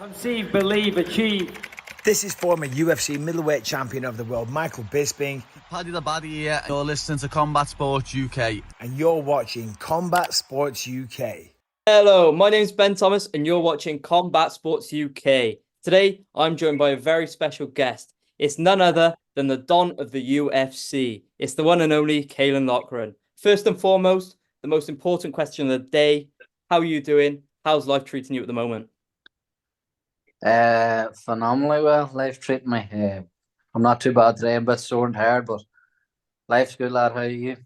Conceive, believe, achieve. This is former UFC middleweight champion of the world, Michael Bisping. Paddy the Baddy here. You're listening to Combat Sports UK. And you're watching Combat Sports UK. Hello, my name's Ben Thomas and you're watching Combat Sports UK. Today, I'm joined by a very special guest. It's none other than the Don of the UFC. It's the one and only Caolan Loughran. First and foremost, the most important question of the day. How are you doing? How's life treating you at the moment? Phenomenally well. Life treating me. I'm not too bad today. I'm a bit sore and tired, but life's good, lad. How are you?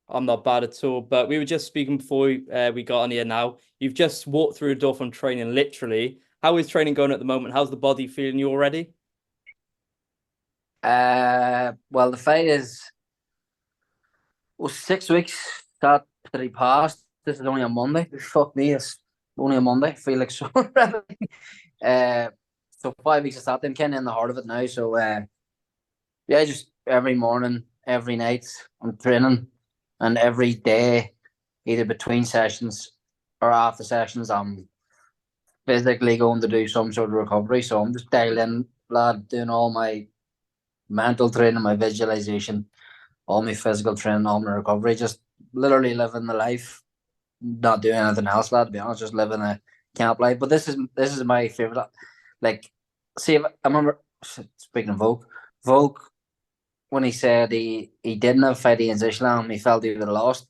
I'm not bad at all, but we were just speaking before we got on here now. You've just walked through a door from training, literally. How is training going at the moment? How's the body feeling you already? Well, the fight is 6 weeks that he passed. This is only a Monday. Fuck me, it's only a Monday. I feel like so. So 5 weeks of that. I'm kind of in the heart of it now. So yeah, just every morning, every night, I'm training, and every day, either between sessions or after sessions, I'm physically going to do some sort of recovery. So I'm just dialed in, lad, doing all my mental training, my visualization, all my physical training, all my recovery, just literally living the life, not doing anything else, lad, to be honest, just living a camp life. But this is my favorite. Like, see, if I remember, speaking of Volk, when he said he didn't have fight against Islam, he felt he would have lost.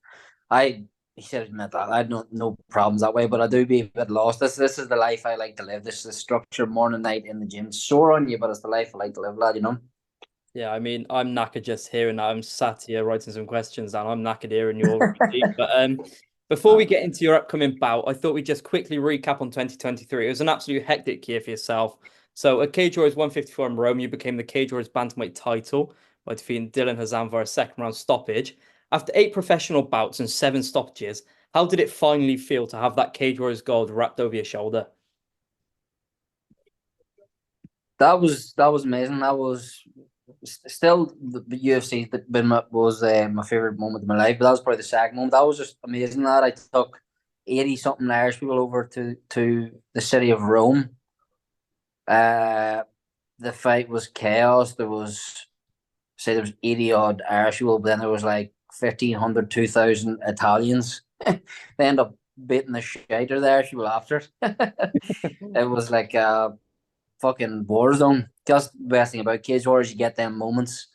He said he meant that. I had no problems that way, but I do be a bit lost. This is the life I like to live. This is the structure, morning, night in the gym. Sore on you, but it's the life I like to live, lad, you know? Yeah, I mean, I'm knackered just hearing that. I'm sat here writing some questions down. I'm knackered hearing you already. But before we get into your upcoming bout, I thought we'd just quickly recap on 2023. It was an absolute hectic year for yourself. So at Cage Warriors 154 in Rome, you became the Cage Warriors Bantamweight title by defeating Dylan Hazan via a second-round stoppage. After 8 professional bouts and 7 stoppages, how did it finally feel to have that Cage Warriors gold wrapped over your shoulder? That was amazing. That was still the UFC was my favorite moment of my life, but that was probably the second moment. That was just amazing. That I took 80-something Irish people over to the city of Rome. The fight was chaos. There was 80 odd Irish people, but then there was like 1,500, 2,000 Italians. They end up beating the shit out of the Irish people after. It was like fucking war zone. Just the best thing about Cage Warriors, you get them moments,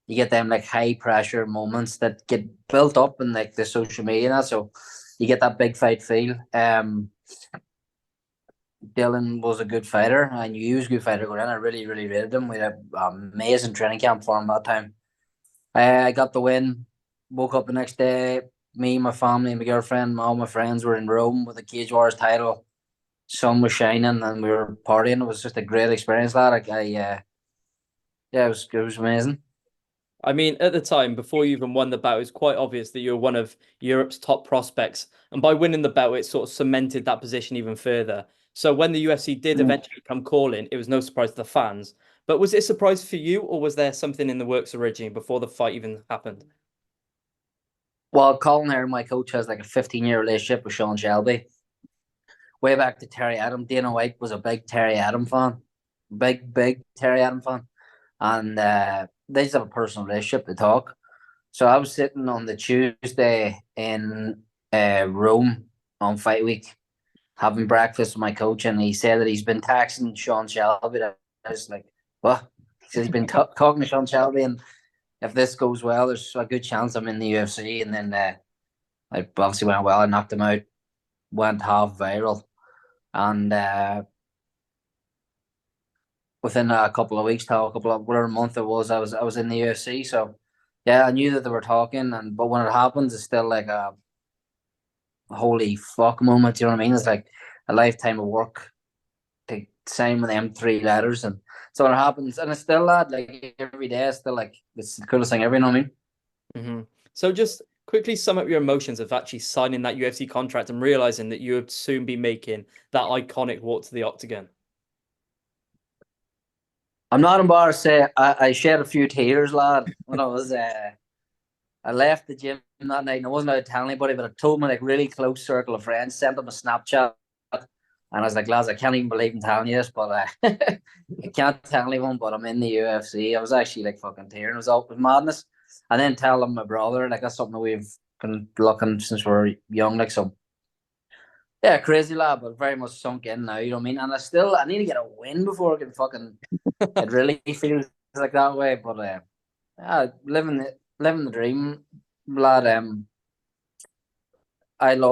you get them like high pressure moments that get built up in like the social media and that, so you get that big fight feel. Dylan was a good fighter. I knew he was a good fighter going in. I really, really rated him. We had an amazing training camp for him that time. I got the win, woke up the next day, me, my family, my girlfriend, all my friends were in Rome with the Cage Warriors title. Sun was shining and we were partying. It was just a great experience, lad. Yeah, it was amazing. I mean, at the time, before you even won the bout, it was quite obvious that you were one of Europe's top prospects. And by winning the bout, it sort of cemented that position even further. So when the UFC did eventually come calling, it was no surprise to the fans. But was it a surprise for you, or was there something in the works originally before the fight even happened? Well, Colin here, my coach, has like a 15-year relationship with Sean Shelby. Way back to Terry Adam. Dana White was a big Terry Adam fan. Big Terry Adam fan. And they just have a personal relationship to talk. So I was sitting on the Tuesday in Rome on fight week, having breakfast with my coach, and he said that he's been texting Sean Shelby. I was like, what? He said he's been talking to Sean Shelby, and if this goes well, there's a good chance I'm in the UFC. And then I obviously went well. I knocked him out, went half viral. And within a couple of weeks, whatever month it was, I was in the UFC. So yeah, I knew that they were talking, but when it happens, it's still like a holy fuck moment. You know what I mean? It's like a lifetime of work to sign with them 3 letters, and so when it happens, and it's still that like every day, it's still like it's the coolest thing ever. You know what I mean? Mm-hmm. So just quickly sum up your emotions of actually signing that UFC contract and realizing that you would soon be making that iconic walk to the octagon. I'm not embarrassed to say I shed a few tears, lad, when I left the gym that night, and I wasn't out to tell anybody, but I told my like really close circle of friends, sent them a Snapchat, And I was like, lads, I can't even believe I'm telling you this, but I can't tell anyone, but I'm in the UFC. I was actually like fucking tearing. It was madness. And then telling my brother, like that's something we've been looking since we were young, like so. Yeah, crazy lad, but very much sunk in now, you know what I mean? And I need to get a win before I can fucking, it really feels like that way. But yeah, living the dream, lad. The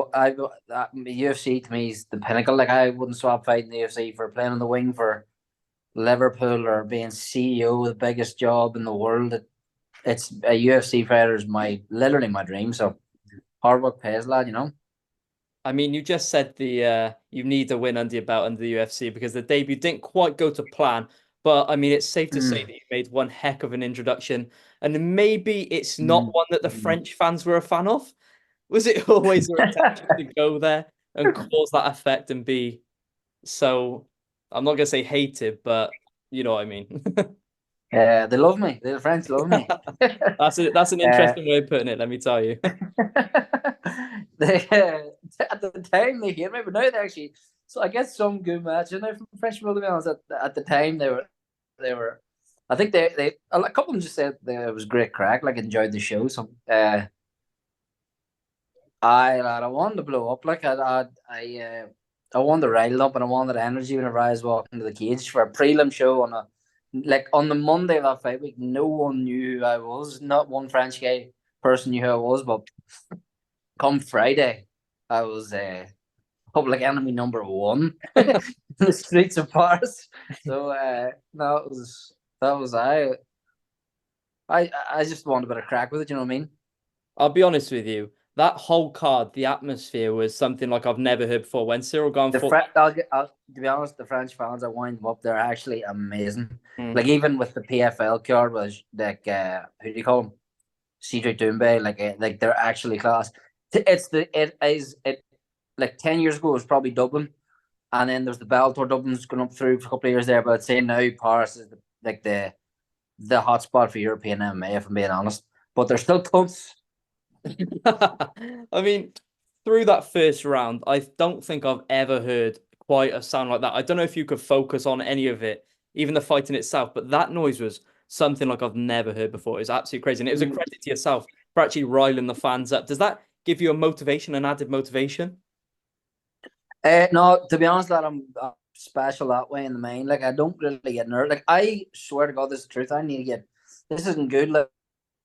UFC to me is the pinnacle. Like I wouldn't swap fighting the UFC for playing on the wing for Liverpool or being CEO of the biggest job in the world. It's a UFC fighter is literally my dream. So hard work pays, lad. You know. I mean, you just said you need a win under your belt under the UFC because the debut didn't quite go to plan. But I mean, it's safe to say that you made one heck of an introduction, and maybe it's not one that the French fans were a fan of. Was it always your intention to go there and cause that effect and be so, I'm not gonna say hated, but you know what I mean? Yeah, they love me. The French love me. That's an interesting way of putting it, let me tell you. They at the time they hate me, but now they actually. So I get some good matches now from French people. To be honest, at the time they were. I think they a couple of them just said that it was great crack, like enjoyed the show. So I wanted to blow up. Like I wanted to rile up and I wanted energy whenever I was walking to the cage for a prelim show on the Monday of that fight week. No one knew who I was. Not one French person knew who I was. But come Friday, I was public enemy number one in the streets of Paris. So no, that was I just wanted a bit of crack with it. You know what I mean? I'll be honest with you. That whole card, the atmosphere was something like I've never heard before. When Cyril gone for, to be honest, the French fans, I wind them up. They're actually amazing. Like even with the PFL card, was like who do you call them? Cedric Doumbé. Like they're actually class. It like 10 years ago it was probably Dublin, and then there's the Bellator Dublin's going up through for a couple of years there. But I'd say now Paris is the hot spot for European MMA, if I'm being honest. But they're still cunts. I mean, through that first round, I don't think I've ever heard quite a sound like that. I don't know if you could focus on any of it, even the fight in itself, but that noise was something like I've never heard before. It was absolutely crazy. And it was a credit to yourself for actually riling the fans up. Does that give you a motivation, an added motivation? No, to be honest, that I'm special that way in the main. Like I don't really get nervous. Like I swear to God, this is the truth. I need to get. This isn't good. But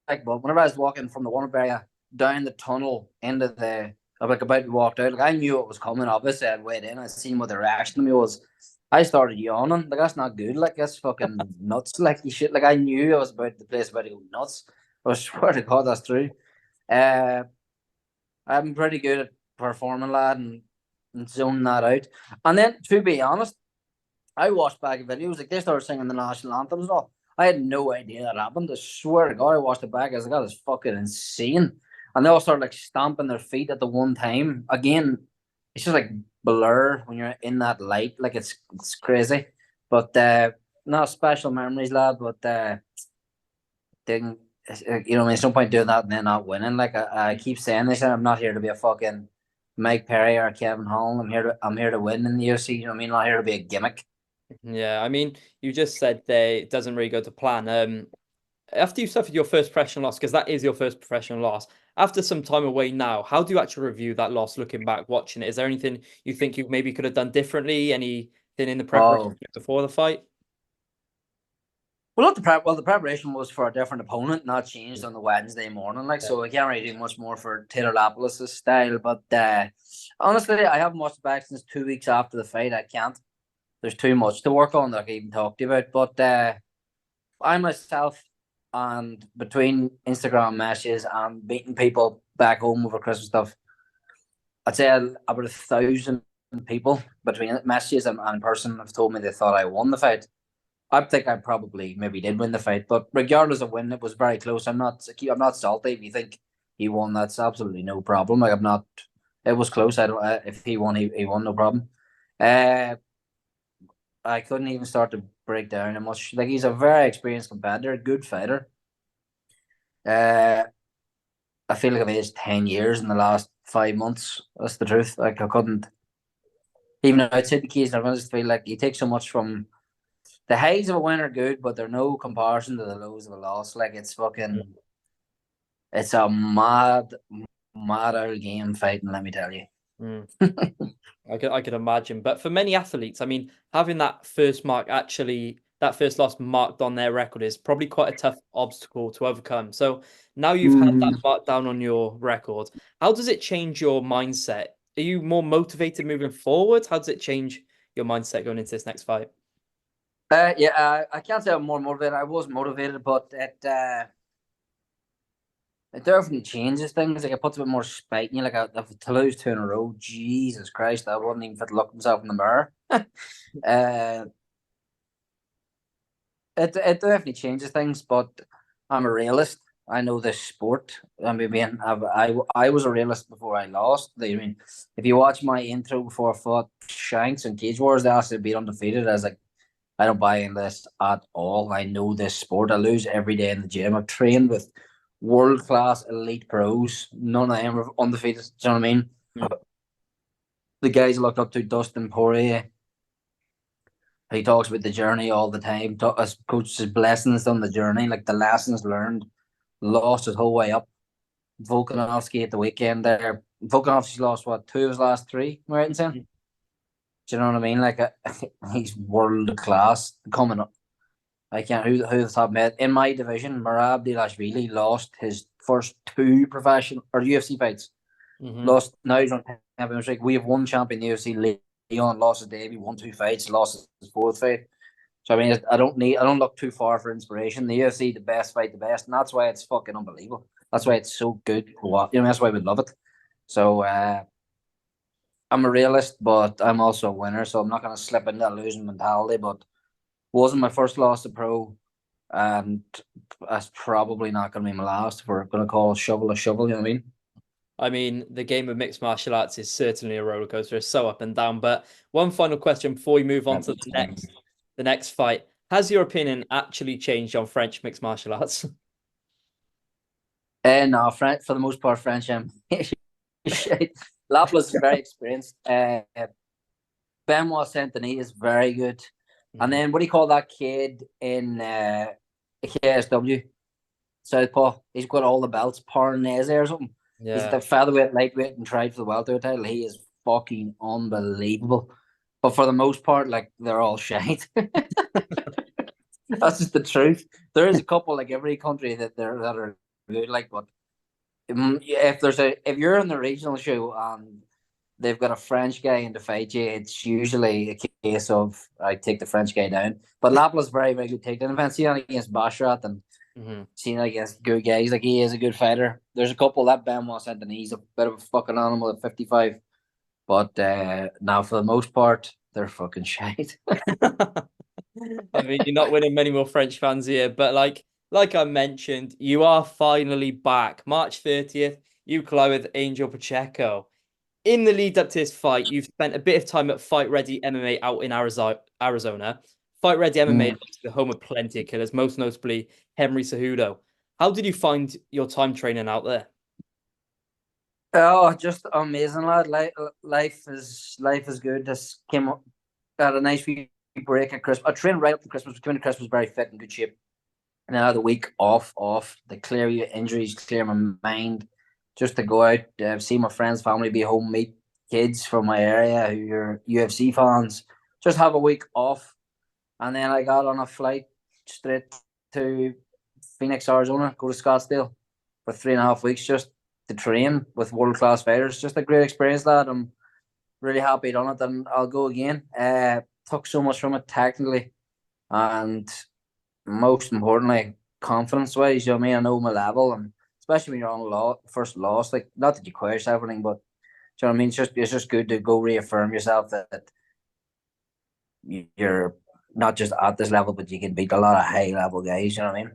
whenever I was walking from the warm-up area down the tunnel into I'm like about to walk out, like I knew it was coming. Obviously, I'd wait in. I seen what the reaction to me was. I started yawning. Like that's not good. Like that's fucking nuts. Like you shit. Like I knew I was about the place about to go nuts. I swear to God, that's true. I'm pretty good at performing, lad, and zoning that out. And then, to be honest, I watched back videos like they started singing the national anthems and all. I had no idea that happened. I swear to God, I watched it back. I was like, "God, it's fucking insane." And they all started like stamping their feet at the one time. Again, it's just like blur when you're in that light. Like it's crazy. But no special memories, lad. But didn't you know? I mean, there's no point doing that and then not winning. Like I keep saying this, and I'm not here to be a fucking Mike Perry or Kevin Holland. I'm here to win in the UFC. You know what I mean? I'm not here to be a gimmick. Yeah, I mean, you just said it doesn't really go to plan. After you suffered your first professional loss, because that is your first professional loss, after some time away now, how do you actually review that loss looking back, watching it? Is there anything you think you maybe could have done differently? Anything in the preparation before the fight? Well, not the preparation was for a different opponent, not changed on the Wednesday morning. Like, so I can't really do much more for Taylor Lapilus' style. But honestly, I haven't watched back since 2 weeks after the fight. I can't. There's too much to work on that I can even talk to you about. But I myself, and between Instagram messages and meeting people back home over Christmas stuff, I'd say about 1,000 people between messages and in person have told me they thought I won the fight. I think I probably maybe did win the fight, but regardless of win, it was very close. I'm not salty. If you think he won, that's absolutely no problem. Like I'm not. It was close. I don't. If he won, he won, no problem. I couldn't even start to break down how much. Like he's a very experienced competitor, a good fighter. I feel like I've aged 10 years in the last 5 months. That's the truth. Like I couldn't. even outside the cage, I just feel like you take so much from the highs of a win are good, but they're no comparison to the lows of a loss. Like it's fucking, it's a mad old game fighting. Let me tell you. Mm. I could imagine. But for many athletes, I mean, having that first loss marked on their record is probably quite a tough obstacle to overcome. So now you've had that marked down on your record. How does it change your mindset? Are you more motivated moving forward? How does it change your mindset going into this next fight? I can't say I'm more motivated. I was motivated, but it definitely changes things. Like it puts a bit more spite in you. Like to lose 2 in a row, Jesus Christ, I wouldn't even fit to look myself in the mirror. It definitely changes things, but I'm a realist. I know this sport. I mean, I was a realist before I lost. I mean, if you watch my intro before I fought Shanks and Cage Wars, they asked to be undefeated. I was like, I don't buy in this at all. I know this sport. I lose every day in the gym. I've trained with world class elite pros. None of them are undefeated. Do you know what I mean? Mm. The guys I look up to, Dustin Poirier. He talks about the journey all the time. As coaches' blessings on the journey, like the lessons learned. Lost his whole way up. Volkanovski at the weekend there. Volkanovski's lost what, 2 of his last 3, right in saying? Mm-hmm. Do you know what I mean? Like he's world class coming up. I can't who the top mate in my division. Merab Dvalishvili lost his first 2 professional or UFC fights. Mm-hmm. Lost now he's on Champions League. We have one champion in the UFC. Leon lost his debut, won 2 fights, lost his 4th fight. So I mean, I don't look too far for inspiration. The UFC, the best fight the best, and that's why it's fucking unbelievable. That's why it's so good. That's why we love it. So I'm a realist, but I'm also a winner. So I'm not going to slip into that losing mentality. But wasn't my first loss to pro, and that's probably not going to be my last. If we're going to call a shovel, you know what I mean? I mean, the game of mixed martial arts is certainly a roller coaster. It's so up and down. But one final question before we move on to the next fight. Has your opinion actually changed on French mixed martial arts? No, for the most part, French. Laplas is very experienced. Benoit Saint-Denis is very good. Mm-hmm. And then what do you call that kid in KSW? Southpaw. He's got all the belts. Parnese or something. Yeah. He's the featherweight, lightweight, and tried for the welterweight title. He is fucking unbelievable. But for the most part, like, they're all shite. That's just the truth. There is a couple, like every country, that are good, like, but if you're in the regional show and they've got a French guy in to fight you, it's usually a case of I take the French guy down. But Lapla's very, very good takedown defense. See that against Bashrat and seeing that against good guys. Like, he is a good fighter. There's a couple that Benoit Saint-Denis, he's a bit of a fucking animal at 55. But now for the most part, they're fucking shite. I mean, you're not winning many more French fans here, but like I mentioned, you are finally back. March 30th, you collide with Angel Pacheco. In the lead up to this fight, you've spent a bit of time at FightReady MMA out in Arizona. FightReady MMA is the home of plenty of killers, most notably Henry Cejudo. How did you find your time training out there? Oh, just amazing, lad. Life is good. Just came up, had a nice week break at Christmas. I trained right up to Christmas. Came into Christmas very fit and good shape. And then I had a week off to clear your injuries, clear my mind, just to go out, see my friends, family, be home, meet kids from my area who are UFC fans. Just have a week off. And then I got on a flight straight to Phoenix, Arizona, go to Scottsdale for 3.5 weeks just to train with world-class fighters. Just a great experience, lad. I'm really happy done it, and I'll go again. Took so much from it technically, and most importantly, confidence-wise. You know what I mean? I know my level, and especially when you're on first loss, like, not that you quit yourself or anything, but you know what I mean? It's just good to go reaffirm yourself that you're not just at this level, but you can beat a lot of high-level guys. You know what I mean?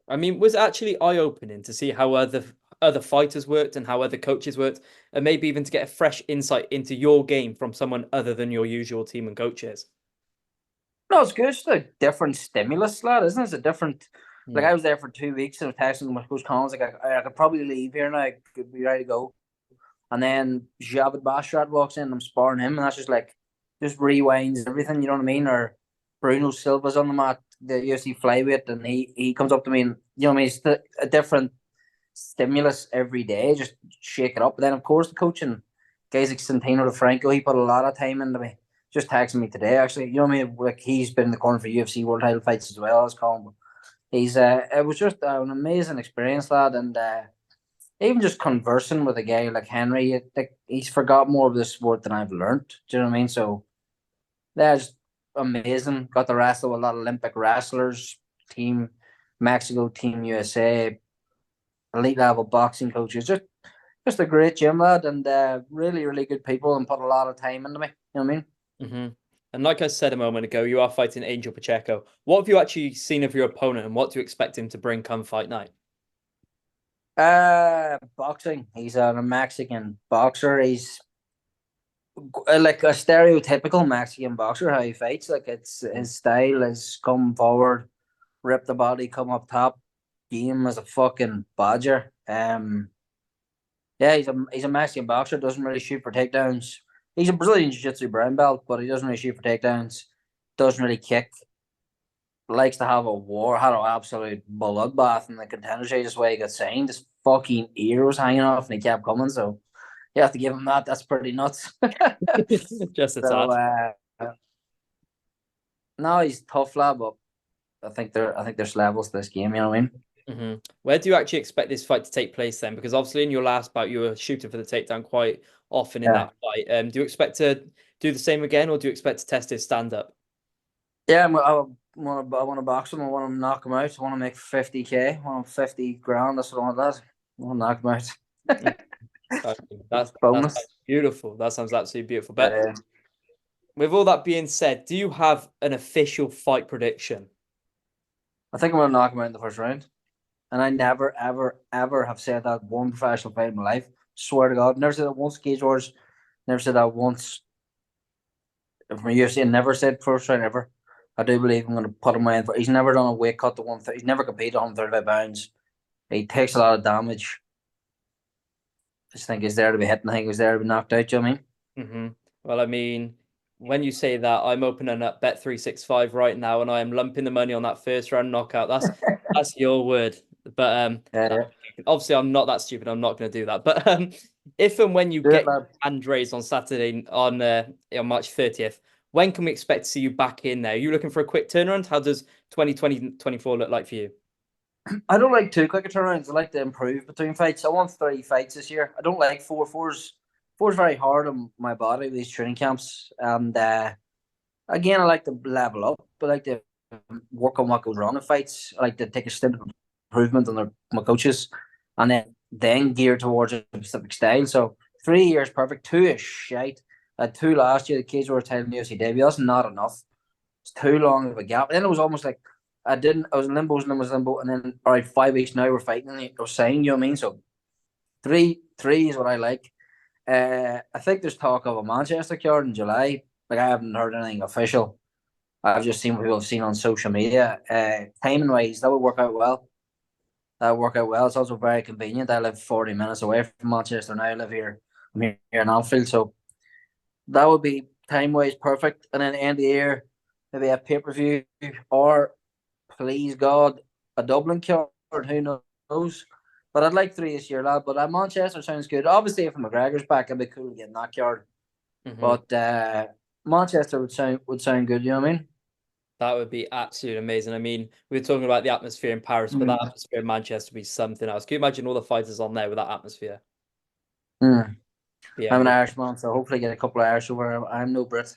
I mean, was it actually eye-opening to see how other fighters worked and how other coaches worked, and maybe even to get a fresh insight into your game from someone other than your usual team and coaches? No, it's good. It's just a different stimulus, lad, isn't it? It's a different. Like, I was there for 2 weeks and I was texting my coach Collins, like, I could probably leave here now. I could be ready to go. And then Javid Bashrat walks in, I'm sparring him, and that's just rewinds everything, you know what I mean? Or Bruno Silva's on the mat, the UFC flyweight, and he comes up to me, and you know what I mean, it's a different stimulus every day, just shake it up. But then of course the coaching, guys like Santino DeFranco, he put a lot of time into me. Just texting me today, actually. You know what I mean? Like, he's been in the corner for UFC world title fights as well as Colin. He's it was just an amazing experience, lad, and even just conversing with a guy like Henry, he's forgot more of the sport than I've learned. Do you know what I mean? So that's amazing. Got to wrestle with a lot of Olympic wrestlers, Team Mexico, Team USA, elite level boxing coaches. Just a great gym, lad, and really, really good people, and put a lot of time into me. You know what I mean? Mm-hmm. And like I said a moment ago, you are fighting Angel Pacheco. What have you actually seen of your opponent, and what do you expect him to bring come fight night? Boxing. He's a Mexican boxer. He's like a stereotypical Mexican boxer. How he fights, like, it's his style is come forward, rip the body, come up top, game as a fucking badger. Yeah, he's a Mexican boxer. Doesn't really shoot for takedowns. He's a Brazilian Jiu-Jitsu brown belt, but he doesn't really shoot for takedowns. Doesn't really kick. Likes to have a war. Had an absolute bloodbath in the contender series. That's why he got signed. His fucking ear was hanging off, and he kept coming. So you have to give him that. That's pretty nuts. Just a So tad. no, he's tough, lad. But I think there's levels to this game. You know what I mean? Mm-hmm. Where do you actually expect this fight to take place then? Because obviously in your last bout, you were shooting for the takedown quite often in that fight. Do you expect to do the same again, or do you expect to test his stand-up? Yeah, I want to box him. I want to knock him out. I want to make 50K. I want 50 grand. That's what I want. That. I want to knock him out. That's Bonus. beautiful. That sounds absolutely beautiful. But Yeah. with all that being said, do you have an official fight prediction? I think I'm going to knock him out in the first round. And I never, ever, ever have said that one professional fight in my life. Swear to God. Never said that once, Cage Wars. Never said that once. From UFC, never said first round ever. I do believe I'm going to put him in. He's never done a weight cut to 130. He's never competed on 35 pounds. He takes a lot of damage. I just think he's there to be hitting. I think he's there to be knocked out. Do you know what I mean? Mm-hmm. Well, I mean, when you say that, I'm opening up Bet365 right now, and I am lumping the money on that first round knockout. That's your word. But obviously, I'm not that stupid. I'm not going to do that. But if and when you get hand raised on Saturday on March 30th, when can we expect to see you back in there? Are you looking for a quick turnaround? How does 2024 look like for you? I don't like too quick a turnarounds. I like to improve between fights. I want 3 fights this year. I don't like four. Four's very hard on my body with these training camps. And again, I like to level up. I like to work on what goes wrong in fights. I like to take a step of improvement on my coaches, and then gear towards a specific style. So 3 years perfect. 2 is shite. I had 2 last year. The kids were title UFC debut. That's not enough. It's too long of a gap. And then it was almost like I was in limbo, and then all right, 5 weeks now we're fighting and we're saying, you know what I mean? So three is what I like. I think there's talk of a Manchester card in July. Like, I haven't heard anything official. I've just seen what people have seen on social media. Timing wise, that would work out well. It's also very convenient. I live 40 minutes away from Manchester now. I live here. I'm here in Anfield, so that would be time wise perfect. And then end of the year, maybe a pay-per-view, or please God, a Dublin card. Who knows? But I'd like 3 this year, lad. But Manchester sounds good. Obviously, if McGregor's back, it'd be cool to get that card. Mm-hmm. But Manchester would sound good. You know what I mean? That would be absolutely amazing. I mean, we were talking about the atmosphere in Paris, but that atmosphere in Manchester would be something else. Can you imagine all the fighters on there with that atmosphere? Yeah, I'm an Irishman, so hopefully get a couple of Irish over. I'm no Brit.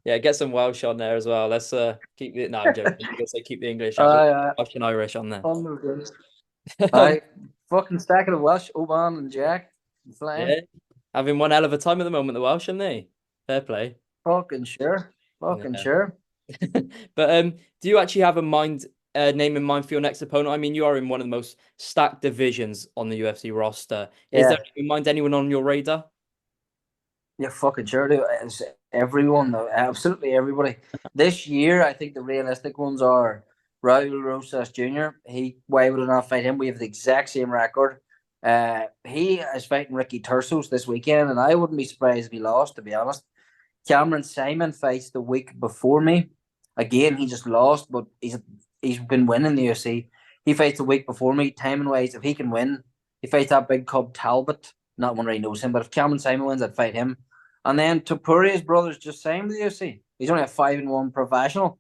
Yeah, get some Welsh on there as well. Let's keep it. No, I'm joking. Keep the English, Welsh and Irish on there. Fucking stacking of Welsh, Oban and Jack. Yeah, having one hell of a time at the moment, the Welsh, aren't they? Fair play. Fucking sure. Sure. But do you actually have a name in mind for your next opponent? I mean, you are in one of the most stacked divisions on the UFC roster. Is there in mind anyone on your radar? Yeah, fucking sure. It's everyone, though. Absolutely everybody. This year, I think the realistic ones are Raul Rosas Jr. Why would I not fight him? We have the exact same record. He is fighting Ricky Tursos this weekend, and I wouldn't be surprised if he lost, to be honest. Cameron Simon fights the week before me. Again, he just lost, but he's been winning the UFC. He fights the week before me. Timing wise, if he can win, he fights that big cub Talbot. Not one really knows him, but if Cameron Simon wins, I'd fight him. And then Topuria's brother's just signed with the UFC. He's only a 5-1 professional.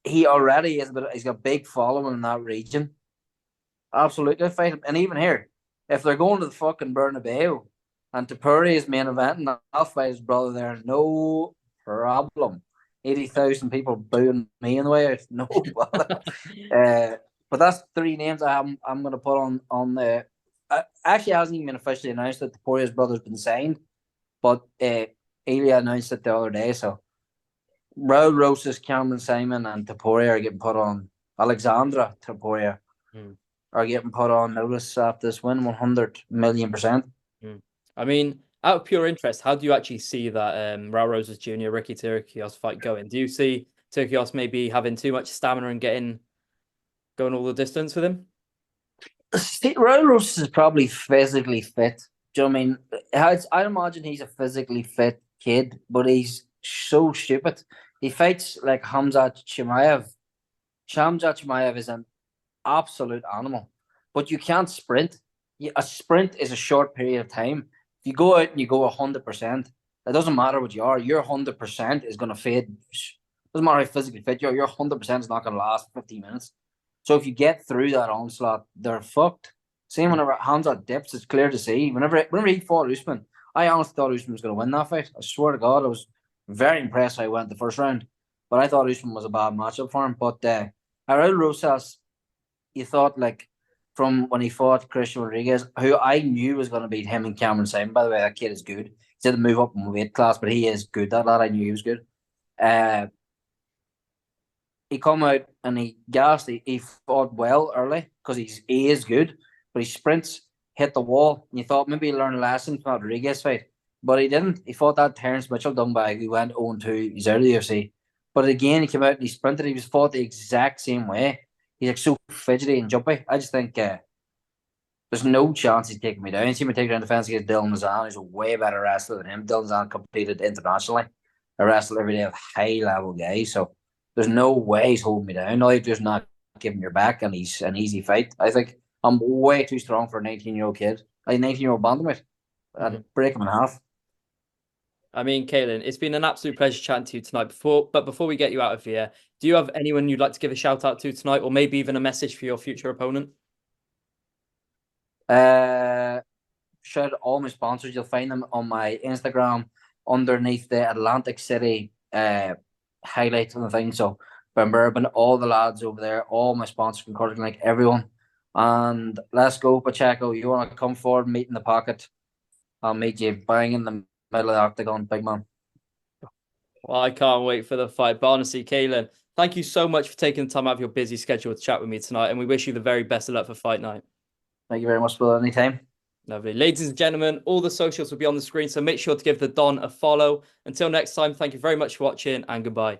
He already is, but he's got a big following in that region. Absolutely fight him. And even here, if they're going to the fucking Bernabeu and Topuria is main event, and I'll fight his brother there, no problem. 80,000 people booing me in the way out, no bother. But that's 3 names I'm going to put on the. Actually, it hasn't even been officially announced that Topuria's brother's been signed, but Ilya announced it the other day. So Raul Rosas, Cameron Simon, and Topuria are getting put on. Alexandra Topuria are getting put on notice after this win, 100 million%. I mean, out of pure interest, how do you actually see that Raul Rosas Jr. Ricky Turcios fight going? Do you see Turcios maybe having too much stamina and going all the distance with him? Raul Rosas is probably physically fit. Do you know what I mean? I imagine he's a physically fit kid, but he's so stupid. He fights like Khamzat Chimaev. Khamzat Chimaev is an absolute animal, but you can't sprint. A sprint is a short period of time. If you go out and you go 100%, it doesn't matter what you are. Your 100% is going to fade. Doesn't matter how physically fit you are. Your 100% is not going to last 15 minutes. So if you get through that onslaught, they're fucked. Same whenever Khamzat dips, it's clear to see. Whenever he fought Usman, I honestly thought Usman was going to win that fight. I swear to God, I was very impressed how he went the first round. But I thought Usman was a bad matchup for him. But Raul Rosas, you thought like from when he fought Christian Rodriguez, who I knew was going to beat him and Cameron Simon. By the way, that kid is good. He's had to move up in weight class, but he is good. That lad, I knew he was good. He come out and he gassed. He fought well early because he is good, but he sprints, hit the wall, and you thought maybe he learned a lesson from that Rodriguez fight. But he didn't. He fought that Terence Mitchell dungbag who went 0-2. He's out of the UFC. But again, he came out and he sprinted. He was fought the exact same way. He's like so fidgety and jumpy. I just think there's no chance he's taking me down. He's seen me take down defense against Dylan Mazan. He's a way better wrestler than him. Dylan Mazan competed internationally. I wrestle every day with high level guys. So there's no way he's holding me down. All you do is not give him your back and he's an easy fight. I think I'm way too strong for a 19-year-old kid. Like 19-year-old bantamweight. I'd break him in half. I mean, Caolan, it's been an absolute pleasure chatting to you tonight. Before we get you out of here, do you have anyone you'd like to give a shout out to tonight, or maybe even a message for your future opponent? Shout out all my sponsors. You'll find them on my Instagram underneath the Atlantic City highlights and the thing. So Ben Bourbon, all the lads over there, all my sponsors from Cork, like everyone. And let's go, Pacheco. You want to come forward, meet in the pocket? I'll meet you bang in the middle of the octagon, big man. Well, I can't wait for the fight. But honestly, Caolan, thank you so much for taking the time out of your busy schedule to chat with me tonight. And we wish you the very best of luck for fight night. Thank you very much for any time. Lovely. Ladies and gentlemen, all the socials will be on the screen, so make sure to give the Don a follow. Until next time, thank you very much for watching and goodbye.